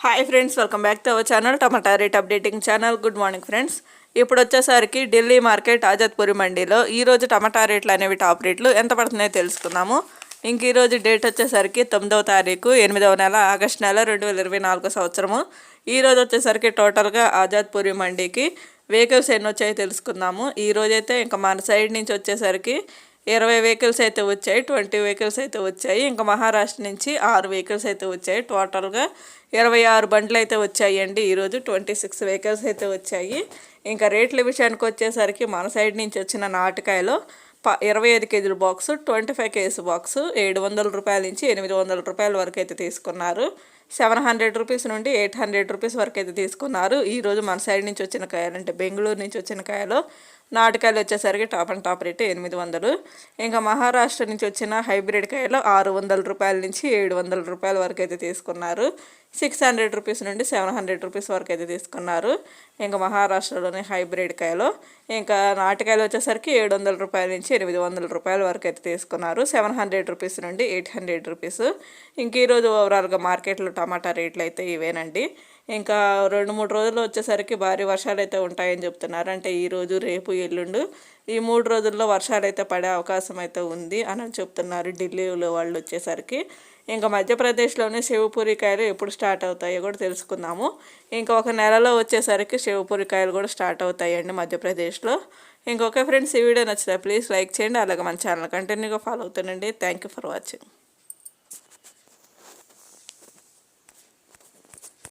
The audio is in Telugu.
Hi friends, welcome back to our channel tomato rate updating channel. Good morning friends. ఇప్పుడు వచ్చేసరికి ఢిల్లీ మార్కెట్ ఆజాద్పూరి మండీలో ఈరోజు టమాటా రేట్లు అనేవి టాప్ రేట్లు ఎంత పడుతున్నాయో తెలుసుకుందాము. ఇంక ఈరోజు డేట్ వచ్చేసరికి 9వ తారీఖు 8వ నెల ఆగస్టు నెల 2024 సంవత్సరము. ఈరోజు వచ్చేసరికి టోటల్గా ఆజాద్పూరి మండీకి వెహికల్స్ ఎన్ని వచ్చాయో తెలుసుకుందాము. ఈరోజైతే ఇంకా మన సైడ్ నుంచి వచ్చేసరికి 20 వెహికల్స్ అయితే వచ్చాయి, 20 వెహికల్స్ అయితే వచ్చాయి. ఇంకా మహారాష్ట్ర నుంచి 6 వెహికల్స్ అయితే వచ్చాయి. టోటల్గా 26 బండ్లు అయితే వచ్చాయండి. ఈరోజు 26 వెహికల్స్ అయితే వచ్చాయి. ఇంకా రేట్ల విషయానికి వచ్చేసరికి మన సైడ్ నుంచి వచ్చిన నాటుకాయలు 25 కేజీల బాక్సు, 25 కేజీ బాక్సు 700 రూపాయల నుంచి 800 రూపాయల వరకు అయితే తీసుకున్నారు. 700 రూపీస్ నుండి 800 రూపీస్ వరకు అయితే తీసుకున్నారు. ఈరోజు మన సైడ్ నుంచి వచ్చిన కాయలు అంటే బెంగళూరు నుంచి వచ్చిన కాయలు నాటుకాయలు వచ్చేసరికి టాప్ అండ్ టాప్ రేటు 800. ఇంకా మహారాష్ట్ర నుంచి వచ్చిన హైబ్రిడ్ కాయలు 600 రూపాయల నుంచి 700 రూపాయల వరకు అయితే తీసుకున్నారు. 600 రూపీస్ నుండి 700 రూపీస్ వరకు అయితే తీసుకున్నారు. ఇంకా మహారాష్ట్రలోని హైబ్రిడ్ కాయలు ఇంకా నాటుకాయలు వచ్చేసరికి 700 రూపాయల నుంచి 800 రూపాయల వరకు అయితే తీసుకున్నారు. 700 రూపీస్ నుండి 800 రూపీస్. ఇంక ఈరోజు ఓవరాల్గా మార్కెట్లో టమాటా రేట్లు అయితే ఇవేనండి. ఇంకా 2-3 రోజుల్లో వచ్చేసరికి భారీ వర్షాలు అయితే ఉంటాయని చెప్తున్నారు. అంటే ఈరోజు, రేపు, ఎల్లుండు ఈ 3 రోజుల్లో వర్షాలు అయితే పడే అవకాశం అయితే ఉంది అని చెప్తున్నారు ఢిల్లీలో వాళ్ళు వచ్చేసరికి. ఇంకా మధ్యప్రదేశ్లోనే శివపూరి కాయలు ఎప్పుడు స్టార్ట్ అవుతాయో కూడా తెలుసుకుందాము. ఇంకా ఒక నెలలో వచ్చేసరికి శివపూరి కాయలు కూడా స్టార్ట్ అవుతాయండి మధ్యప్రదేశ్లో. ఇంకొక ఫ్రెండ్స్, ఈ వీడియో నచ్చితే ప్లీజ్ లైక్ చేయండి. అలాగే మన ఛానల్ కంటిన్యూగా ఫాలో అవుతానండి. Thank you for watching.